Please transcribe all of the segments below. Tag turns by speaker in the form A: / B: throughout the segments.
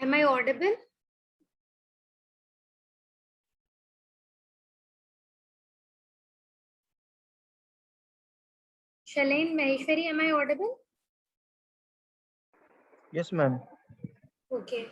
A: Am I audible? Shalane, Maheshwari, am I audible?
B: Yes, ma'am.
A: Okay.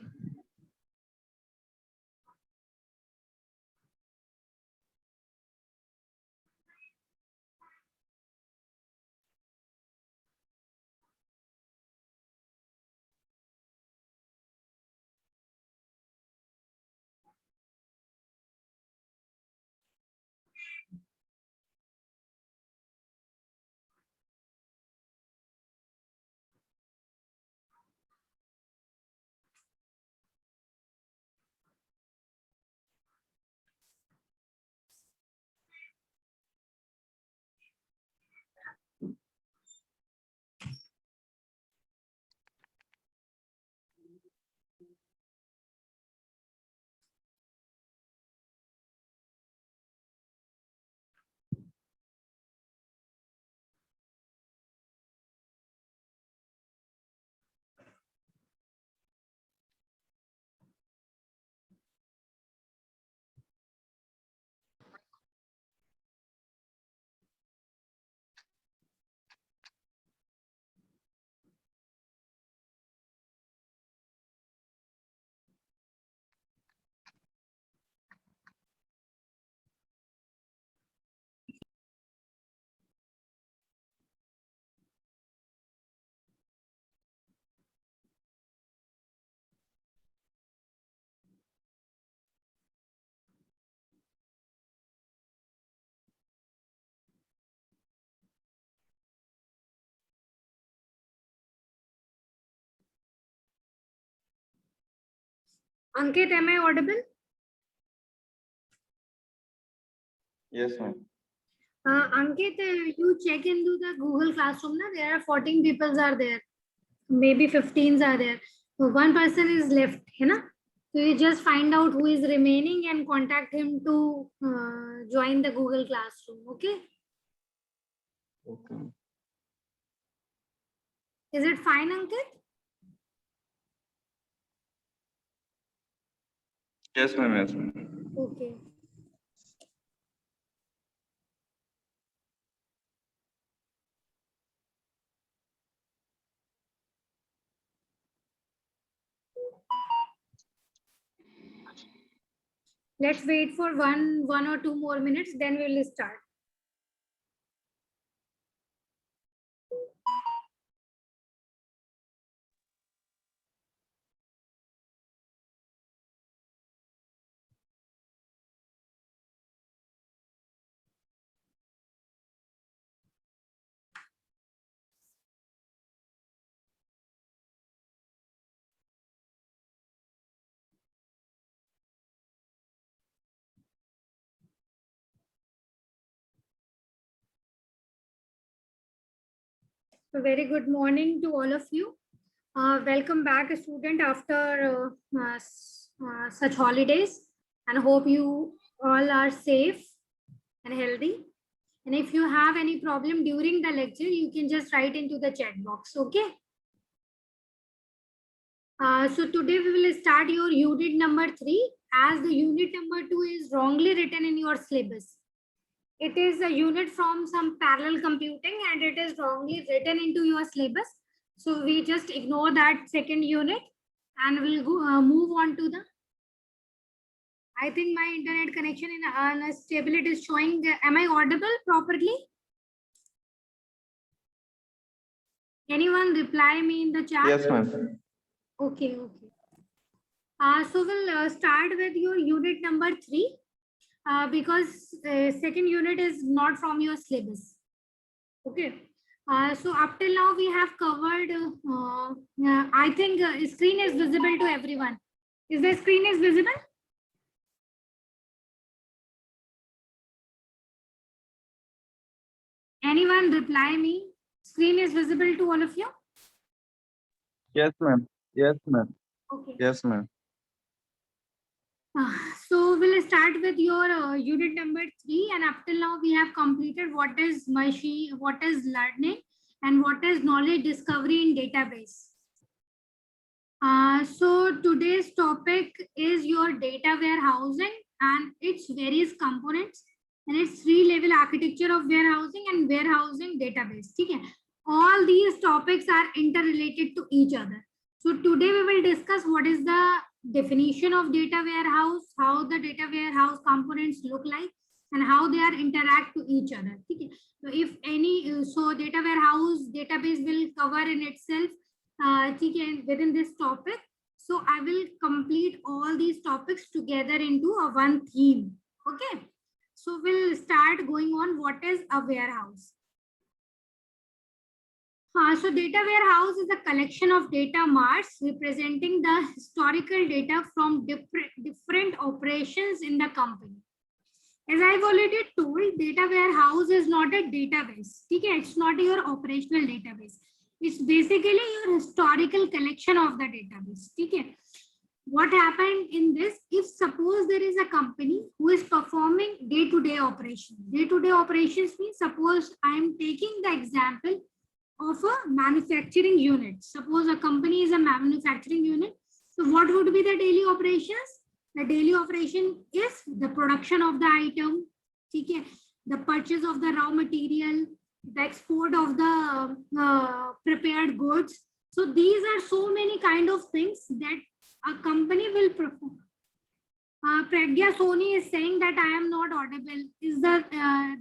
A: Ankit, am I audible?
B: Yes, ma'am.
A: Ankit, you check into the Google Classroom. Na? There are 14 people are there. Maybe 15s are there. So one person is left. Hai na? So you just find out who is remaining and contact him to join the Google Classroom. Okay?
B: Okay.
A: Is it fine, Ankit?
B: Yes, ma'am. Yes, ma'am.
A: Okay. Let's wait for one or two more minutes, then we will start. So very good morning to all of you. Welcome back, student, after such holidays, and hope you all are safe and healthy. And if you have any problem during the lecture, you can just write into the chat box. Okay. So today we will start your unit number 3, as the unit number 2 is wrongly written in your syllabus. It is a unit from some parallel computing and it is wrongly written into your syllabus. So we just ignore that second unit and we'll go, move on to the. I think my internet connection in unstable is showing. Am I audible properly? Anyone reply me in the chat?
B: Yes, ma'am.
A: Okay, okay. So we'll start with your unit number 3 because second unit is not from your syllabus. Okay. So up till now we have covered, I think screen is visible to everyone. Is the screen is visible? Anyone reply me? Screen is visible to all of you?
B: Yes, ma'am. Yes, ma'am.
A: Okay.
B: Yes, ma'am.
A: So we'll start with your unit number 3, and up till now we have completed what is machine, what is learning, and what is knowledge discovery in database. So today's topic is your data warehousing and its various components and its three-level architecture of warehousing and warehousing database. Okay, all these topics are interrelated to each other. So today we will discuss what is the definition of data warehouse, how the data warehouse components look like, and how they are interact to each other. Okay, so if any, so data warehouse database will cover in itself within this topic. So I will complete all these topics together into a one theme. Okay. So we'll start going on what is a warehouse. So data warehouse is a collection of data marts representing the historical data from different operations in the company. As I've already told, data warehouse is not a database. Okay, it's not your operational database. It's basically your historical collection of the database. Okay. What happened in this? If suppose there is a company who is performing day-to-day operations. Day-to-day operations means, suppose I am taking the example of a manufacturing unit. Suppose a company is a manufacturing unit. So what would be the daily operations? The daily operation is the production of the item, okay, the purchase of the raw material, the export of the prepared goods. So these are so many kind of things that a company will perform. Pragya Soni is saying that I am not audible. Is that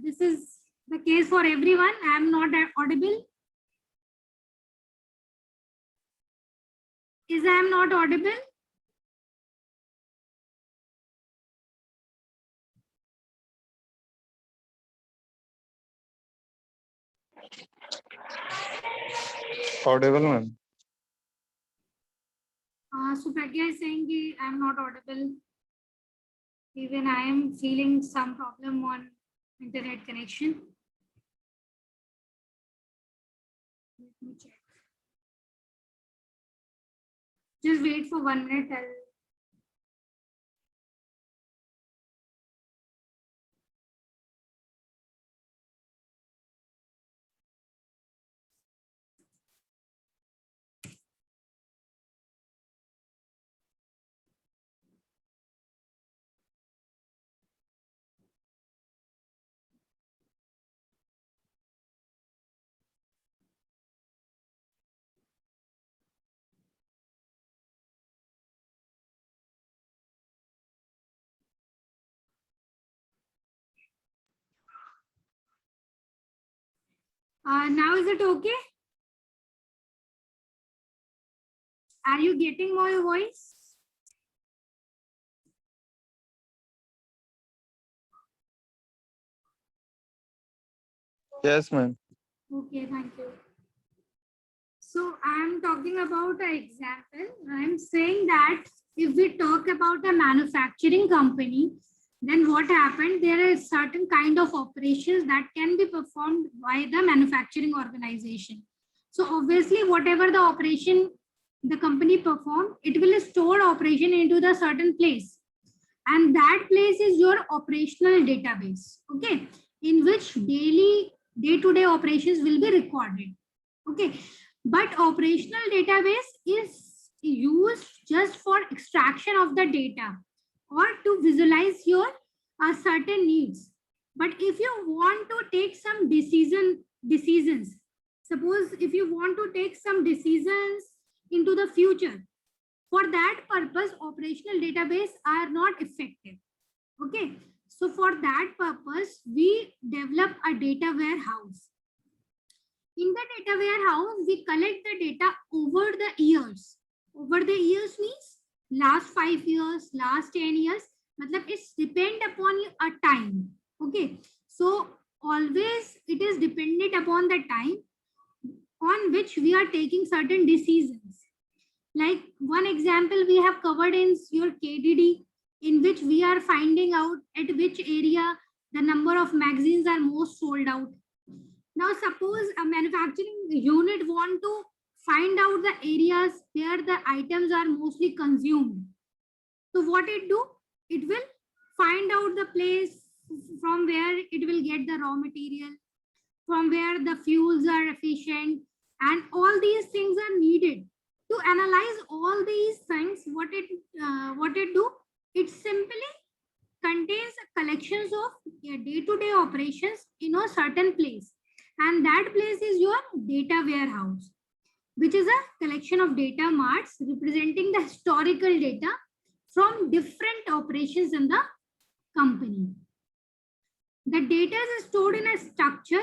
A: this is the case for everyone? I am not audible. Is I am not audible?
B: Audible, ma'am.
A: So Pragya is saying I am not audible. Even I am feeling some problem on internet connection. Let me check. Just wait for 1 minute. Now is it okay? Are you getting my voice?
B: Yes, ma'am.
A: Okay, thank you. So I am talking about an example. I am saying that if we talk about a manufacturing company, then what happened? There is certain kind of operations that can be performed by the manufacturing organization. So obviously, whatever the operation the company perform, it will store operation into the certain place. And that place is your operational database, okay, in which daily day-to-day operations will be recorded. Okay, but operational database is used just for extraction of the data or to visualize your certain needs. But if you want to take some decisions, suppose if you want to take some decisions into the future, for that purpose, operational database are not effective. Okay, so for that purpose, we develop a data warehouse. In the data warehouse, we collect the data over the years. Over the years means last 5 years, last 10 years. Matlab it's depend upon a time. Okay, so always it is dependent upon the time on which we are taking certain decisions. Like one example we have covered in your KDD, in which we are finding out at which area the number of magazines are most sold out. Now, suppose a manufacturing unit want to find out the areas where the items are mostly consumed. So what it do? It will find out the place from where it will get the raw material, from where the fuels are efficient, and all these things are needed To analyze all these things, what it do, it simply contains collections of day-to-day operations in a certain place, and that place is your data warehouse, which is a collection of data marts representing the historical data from different operations in the company. The data is stored in a structure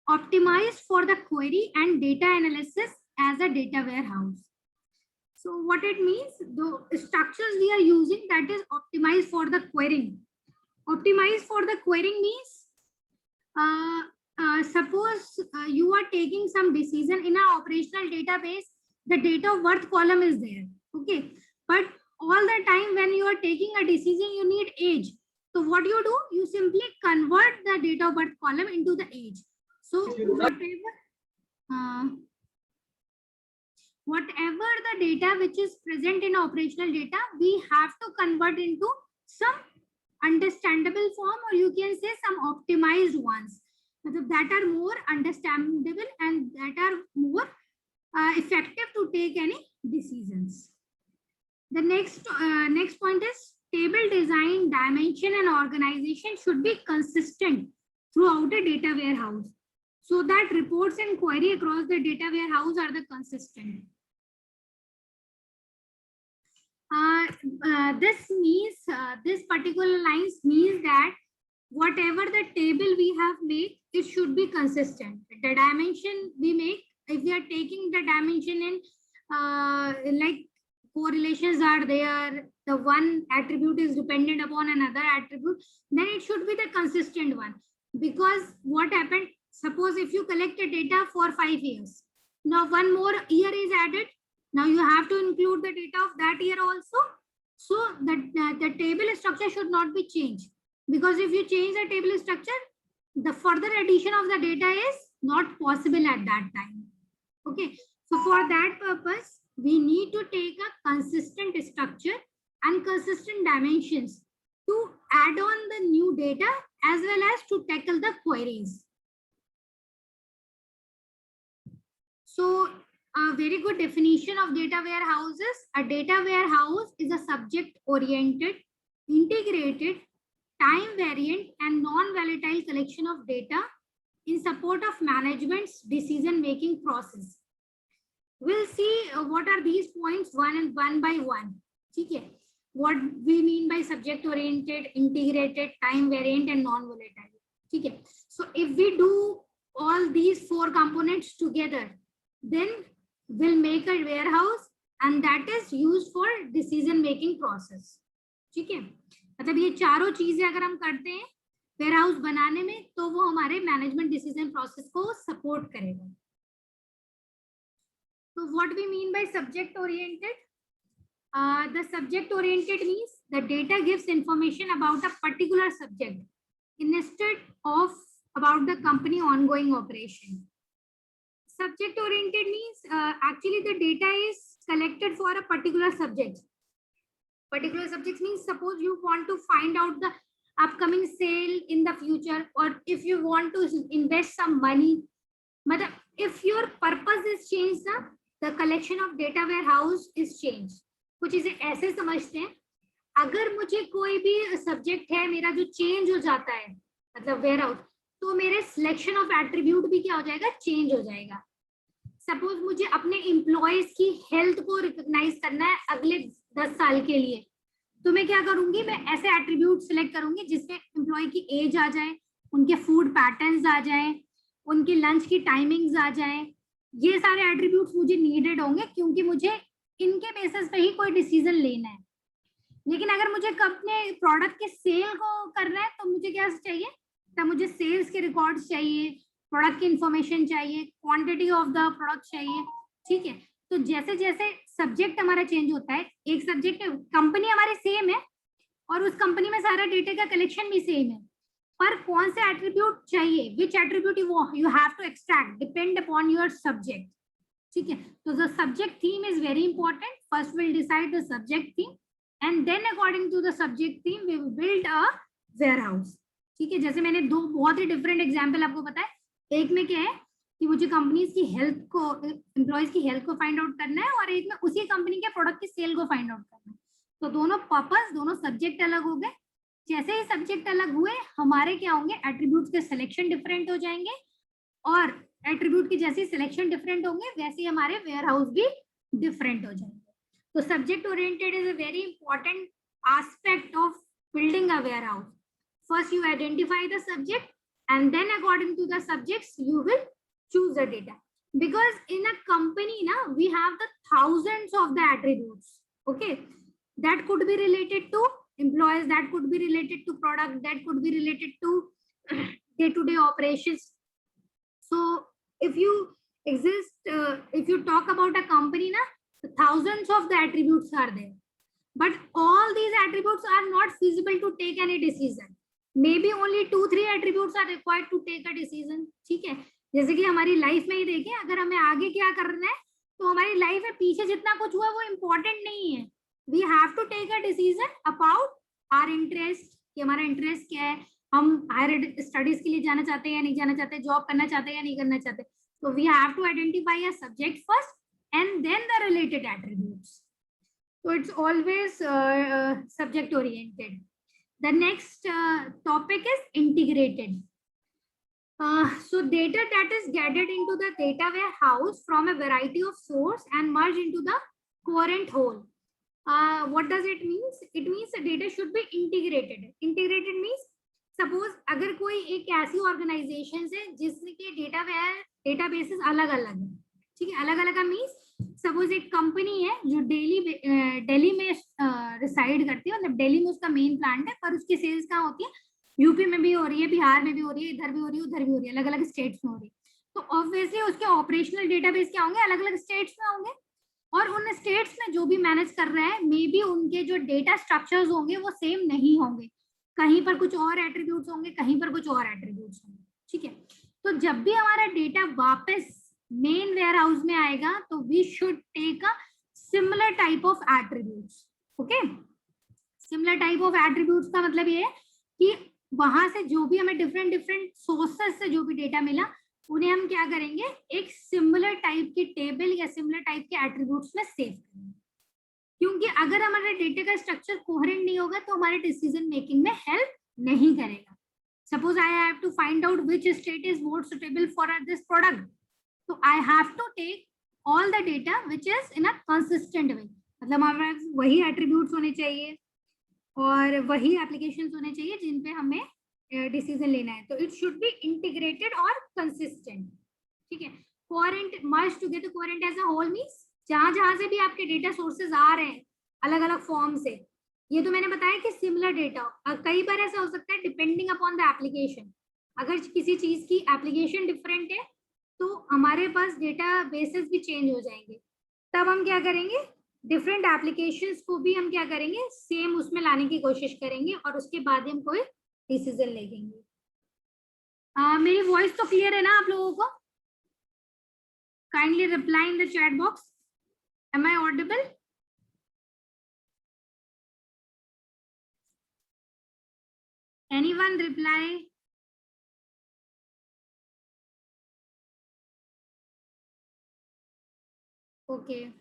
A: optimized for the query and data analysis as a data warehouse. So what it means, the structures we are using, that is optimized for the querying. Optimized for the querying means, suppose you are taking some decision in an operational database, the date of birth column is there, okay, but all the time when you are taking a decision, you need age. So what you do, you simply convert the date of birth column into the age. So whatever the data which is present in operational data, we have to convert into some understandable form, or you can say some optimized ones that are more understandable and that are more effective to take any decisions. The next point is table design, dimension, and organization should be consistent throughout a data warehouse, so that reports and query across the data warehouse are the consistent. This means, this particular lines means that whatever the table we have made, it should be consistent. The dimension we make, if we are taking the dimension in like correlations are there, the one attribute is dependent upon another attribute, then it should be the consistent one. Because what happened, suppose if you collect the data for 5 years, now one more year is added, now you have to include the data of that year also. So the table structure should not be changed, because if you change the table structure, the further addition of the data is not possible at that time. Okay, so for that purpose, we need to take a consistent structure and consistent dimensions to add on the new data as well as to tackle the queries. So a very good definition of data warehouses. A data warehouse is a subject-oriented, integrated, time-variant, and non-volatile collection of data in support of management's decision-making process. We'll see what are these points one by one. Okay. What we mean by subject-oriented, integrated, time-variant, and non-volatile. Okay. So if we do all these 4 components together, then we'll make a warehouse, and that is used for decision-making process. ठीक है, मतलब ये चारों चीजें अगर हम करते हैं वेयरहाउस बनाने में, तो वो हमारे मैनेजमेंट डिसीजन प्रोसेस को सपोर्ट करेगा. So what we mean by subject oriented? The subject oriented means the data gives information about a particular subject instead of about the company ongoing operation. Subject oriented means actually the data is collected for a particular subject. Particular subjects means suppose you want to find out the upcoming sale in the future, or if you want to invest some money. But if your purpose is changed, the collection of data warehouse is changed. कुछ चीजें ऐसे समझते हैं, अगर मुझे कोई भी subject है मेरा जो चेंज हो जाता है मतलब वेयरहाउस, तो मेरे सिलेक्शन ऑफ एट्रीब्यूट भी क्या हो जाएगा, चेंज हो जाएगा. सपोज मुझे अपने एम्प्लॉयज की हेल्थ को रिकॉग्नाइज करना है अगले 10 साल के लिए, तो मैं क्या करूंगी, मैं ऐसे एट्रीब्यूट सिलेक्ट करूंगी जिसमें एम्प्लॉय की एज आ जाए, उनके फूड पैटर्न्स आ जाए, उनकी लंच की टाइमिंग्स आ जाए. ये सारे एट्रीब्यूट्स मुझे नीडेड होंगे क्योंकि मुझे इनके बेसिस पे ही कोई डिसीजन लेना है. लेकिन अगर मुझे अपने प्रोडक्ट के सेल को करना है तो मुझे क्या चाहिए, तो मुझे सेल्स के रिकॉर्ड्स चाहिए, प्रोडक्ट की इंफॉर्मेशन चाहिए, क्वांटिटी ऑफ द प्रोडक्ट चाहिए. ठीक है, तो जैसे जैसे सब्जेक्ट हमारा चेंज होता है, एक सब्जेक्ट कंपनी हमारी सेम है और उस कंपनी में सारा डेटा का कलेक्शन भी सेम है, पर कौन से एट्रीब्यूट चाहिए, विच attribute you have to extract depend upon your subject. ठीक है, तो the subject theme is very important. First will decide the subject theme and then according to the subject theme we will build a warehouse. ठीक है, जैसे मैंने 2 बहुत ही different example आपको बताया. एक में क्या है, कि मुझे कंपनीज की हेल्थ को, एम्प्लॉयज की हेल्थ को फाइंड आउट करना है, और एक में उसी कंपनी के प्रोडक्ट की सेल को फाइंड आउट करना है। तो दोनों पर्पस, दोनों सब्जेक्ट अलग हो गए। जैसे ही सब्जेक्ट अलग हुए, हमारे क्या होंगे, एट्रीब्यूट्स के सिलेक्शन डिफरेंट हो जाएंगे, और एट्रीब्यूट की जैसे सिलेक्शन डिफरेंट होंगे वैसे ही हमारे वेयर हाउस भी डिफरेंट हो जाएंगे। तो subject oriented is a very important aspect of building a warehouse. First you identify the subject, and then according to the subjects you will choose the data, because in a company now we have the thousands of the attributes. Okay, that could be related to employees, that could be related to product, that could be related to day-to-day operations. So if you if you talk about a company now, the thousands of the attributes are there, but all these attributes are not feasible to take any decision. Maybe only 2-3 attributes are required to take a decision. ठीक है, जैसे कि हमारी life में ही देखें, अगर हमें आगे क्या करना है, तो हमारी लाइफ में पीछे जितना कुछ हुआ वो इम्पोर्टेंट नहीं है. We have to take a decision about our interest, कि हमारा इंटरेस्ट क्या है, हम हायर स्टडीज के लिए जाना चाहते हैं या नहीं जाना चाहते, जॉब करना चाहते हैं या नहीं करना चाहते. तो we have to identify a subject first and then the related attributes. So it's always subject oriented. The next topic is integrated. So data that is gathered into the data warehouse from a variety of source and merged into the coherent whole. What does it mean? It means the data should be integrated. Integrated means suppose अगर कोई एक ऐसी organisation है जिसके databases अलग अलग है, ठीक है, अलग अलग का मीन्स सपोज एक कंपनी है जो दिल्ली में रिसाइड करती है, मतलब दिल्ली में उसका मेन प्लांट है, पर उसकी सेल्स कहाँ होती है, यूपी में भी हो रही है, बिहार में भी हो रही है, इधर भी हो रही है, उधर भी हो रही है, अलग अलग स्टेट्स में हो रही है. तो ऑब्वियसली उसके ऑपरेशनल डेटाबेस क्या होंगे, अलग अलग स्टेट्स में होंगे, और उन स्टेट्स में जो भी मैनेज कर रहा है मे बी उनके जो डेटा स्ट्रक्चर्स होंगे वो सेम नहीं होंगे, कहीं पर कुछ और एट्रीब्यूट्स होंगे, कहीं पर कुछ और एट्रीब्यूट्स होंगे. ठीक है, तो जब भी हमारा डेटा वापस मेन वेयर हाउस में आएगा तो we should take a similar type of attributes. Okay, similar type of attributes का मतलब ये है कि वहां से जो भी हमें डिफरेंट सोर्सेस से जो भी डेटा मिला उन्हें हम क्या करेंगे, एक सिमिलर टाइप की टेबल या सिमिलर टाइप के एट्रीब्यूट्स में सेव करेंगे. क्योंकि अगर हमारे डेटा का स्ट्रक्चर कोहेरेंट नहीं होगा तो हमारे डिसीजन मेकिंग में हेल्प नहीं करेगा. Suppose I have to find out which state is more suitable for this product, so I have to take all the data which is in a consistent way. मतलब हमारे पास वही attributes होने चाहिए और वही एप्लीकेशंस होने चाहिए जिन पे हमें डिसीजन लेना है. तो इट शुड बी इंटीग्रेटेड और कंसिस्टेंट. ठीक है, coherent, merge together, coherent as a whole means जहां से भी आपके डेटा सोर्सेज आ रहे हैं अलग अलग फॉर्म से, ये तो मैंने बताया कि सिमिलर डेटा. कई बार ऐसा हो सकता है डिपेंडिंग अपॉन द एप्लीकेशन, अगर किसी चीज की एप्लीकेशन डिफरेंट है तो हमारे पास डेटा बेसेस भी चेंज हो जाएंगे. तब हम क्या करेंगे, डिफरेंट एप्लीकेशंस को भी हम क्या करेंगे, सेम उसमें लाने की कोशिश करेंगे और उसके बाद हम कोई डिसीजन लेंगे. मेरी वॉइस तो क्लियर है ना आप लोगों को? Kindly reply in the chat box. Am I audible? Anyone reply? Okay.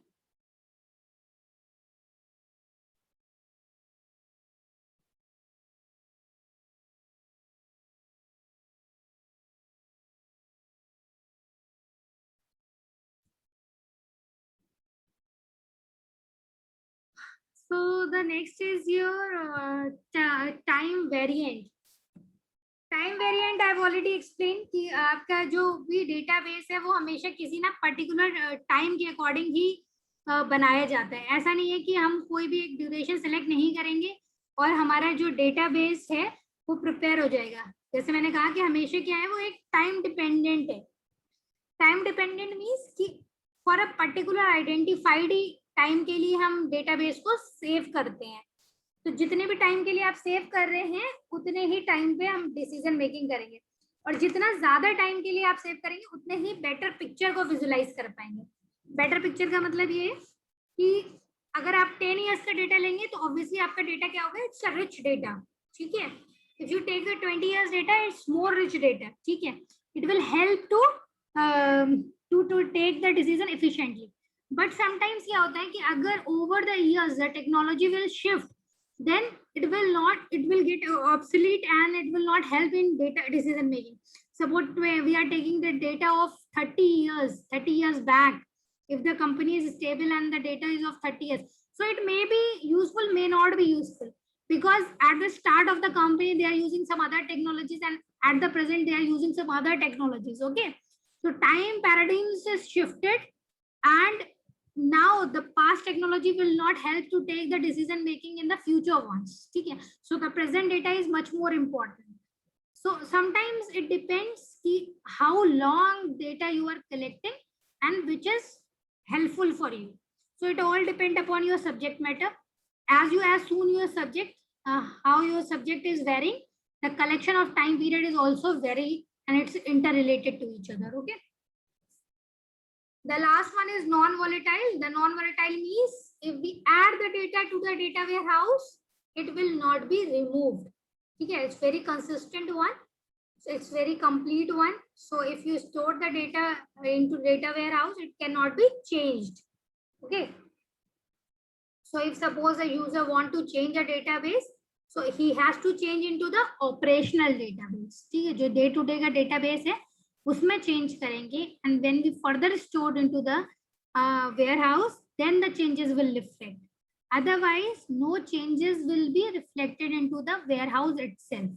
A: So the next is your time variant. Time variant I already explain कि आपका जो भी डेटाबेस है वो हमेशा किसी ना पर्टिकुलर टाइम के अकॉर्डिंग ही बनाया जाता है. ऐसा नहीं है कि हम कोई भी एक ड्यूरेशन सेलेक्ट नहीं करेंगे और हमारा जो डेटाबेस है वो प्रिपेयर हो जाएगा. जैसे मैंने कहा कि हमेशा क्या है, वो एक टाइम डिपेंडेंट है. टाइम डिपेंडेंट मीन्स कि for a particular identified time के लिए हम डेटाबेस को सेव करते हैं. तो जितने भी टाइम के लिए आप सेव कर रहे हैं उतने ही टाइम पे हम डिसीजन मेकिंग करेंगे, और जितना ज्यादा टाइम के लिए आप सेव करेंगे उतने ही बेटर पिक्चर को विजुलाइज कर पाएंगे. बेटर पिक्चर का मतलब ये है कि अगर आप 10 इयर्स का डेटा लेंगे तो ऑब्वियसली आपका डेटा क्या होगा, इट्स अ रिच डेटा. ठीक है, if you take 20 years data, it's more rich data. ठीक है, it will help to to take the decision efficiently. But sometimes क्या होता है कि अगर over the years the technology will shift, then it will get obsolete and it will not help in data decision making. Suppose we are taking the data of 30 years back. If the company is stable and the data is of 30 years, so it may be useful, may not be useful, because at the start of the company they are using some other technologies and at the present they are using some other technologies. Okay, so time paradigms is shifted, and now the past technology will not help to take the decision making in the future ones. Okay, so the present data is much more important. So sometimes it depends how long data you are collecting and which is helpful for you. So it all depends upon your subject matter. As soon your subject, how your subject is varying, the collection of time period is also vary, and it's interrelated to each other. Okay. The last one is non-volatile. The non-volatile means if we add the data to the data warehouse, it will not be removed. Okay, it's very consistent one. So it's very complete one. So if you store the data into data warehouse, it cannot be changed. Okay. So if suppose a user want to change a database, so he has to change into the operational database. ठीक है, जो day to day का database है, उसमें change करेंगे, and when we further stored into the warehouse, then the changes will reflect. Otherwise, no changes will be reflected into the warehouse itself.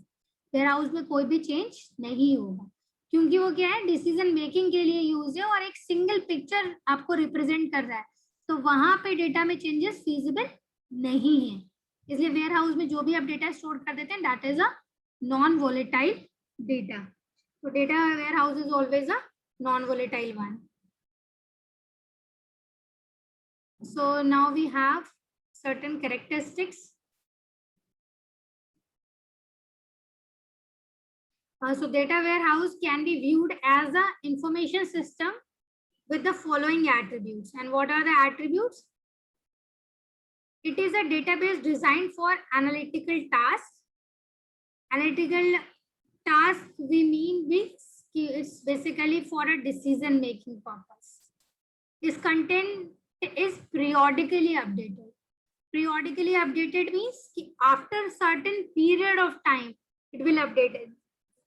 A: Warehouse में कोई भी change नहीं होगा, क्योंकि वो क्या है, decision making के लिए use है और एक single picture आपको represent कर रहा है, तो वहां पे डेटा में चेंजेस फीजिबल नहीं है. इसलिए वेयर हाउस में जो भी आप डेटा स्टोर कर देते हैं, that is a non volatile data. तो data ware house is always a non volatile one. So now we have certain characteristics. So data warehouse can be viewed as an information system with the following attributes. And what are the attributes? It is a database designed for analytical tasks. Analytical task we mean which is basically for a decision making purpose. Its content is periodically updated. Periodically updated means after certain period of time it will update it.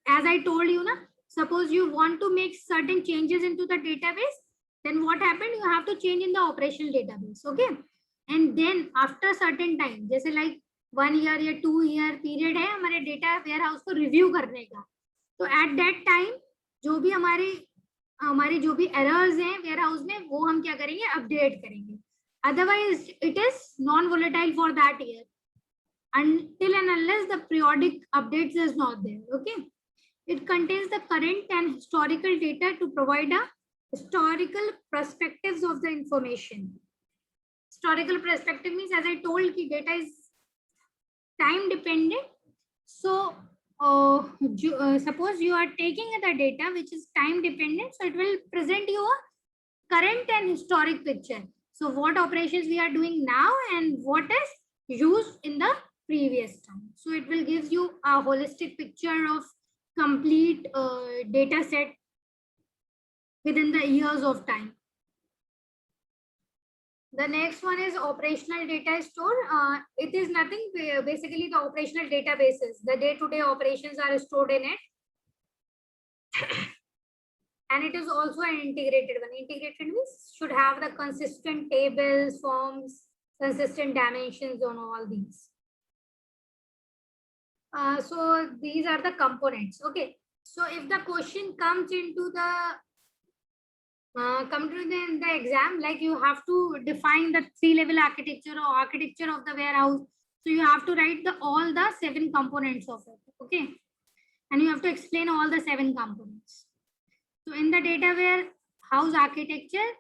A: As I told you, na, suppose you want to make certain changes into the database, then what happened? You have to change in the operational database. Okay, and then after certain time, जैसे like 1 year या 2 year period है हमारे data warehouse को review करने का, तो at that time जो भी हमारी जो भी errors हैं warehouse में, वो हम क्या करेंगे, update करेंगे. Otherwise it is non volatile for that year until and unless the periodic updates is not there. Okay, it contains the current and historical data to provide a historical perspectives of the information. Historical perspective means, as I told, ki data is time dependent. So suppose you are taking the data which is time dependent, so it will present you a current and historic picture. So what operations we are doing now and what is used in the previous time. So it will give you a holistic picture of complete data set within the years of time. The next one is operational data store. It is nothing, basically the operational databases. The day-to-day operations are stored in it. And it is also an integrated one. Integrated means should have the consistent tables, forms, consistent dimensions on all these. So these are the components. Okay. So if the question comes into the in the exam, like you have to define the 3-level architecture or architecture of the warehouse. So you have to write all the 7 components of it. Okay. And you have to explain all the 7 components. So in the data warehouse architecture,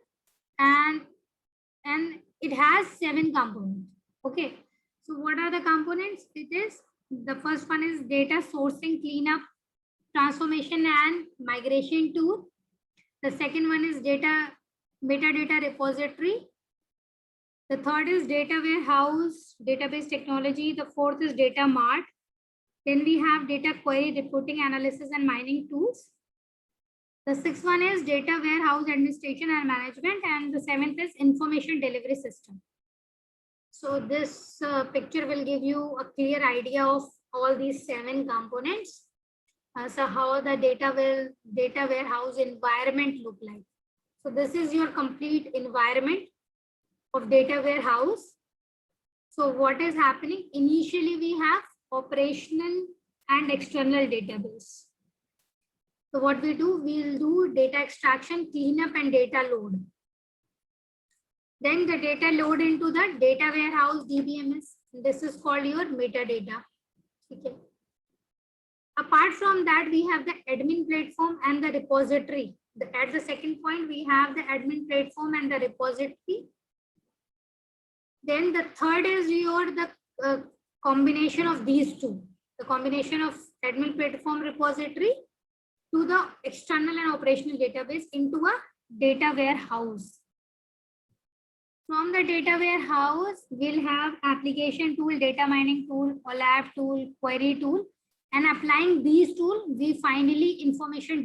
A: and it has 7 components. Okay. So what are the components? It is, the first one is data sourcing, cleanup, transformation and migration tool. The second one is metadata repository. The third is data warehouse, database technology. The fourth is data mart. Then we have data query, reporting, analysis and mining tools. The sixth one is data warehouse administration and management, and the seventh is information delivery system. So this picture will give you a clear idea of all these 7 components. So how the data warehouse environment look like. So this is your complete environment of data warehouse. So what is happening? Initially, we have operational and external database. So what we do, we'll do data extraction, cleanup, and data load. Then the data load into the data warehouse DBMS. This is called your metadata. Okay. Apart from that, we have the admin platform and the repository. At the second point, we have the admin platform and the repository. Then the third is the combination of these two. The combination of admin platform repository to the external and operational database into a data warehouse. From the data warehouse, we'll have application tool, data mining tool, OLAP tool, query tool, and applying these tools, we finally information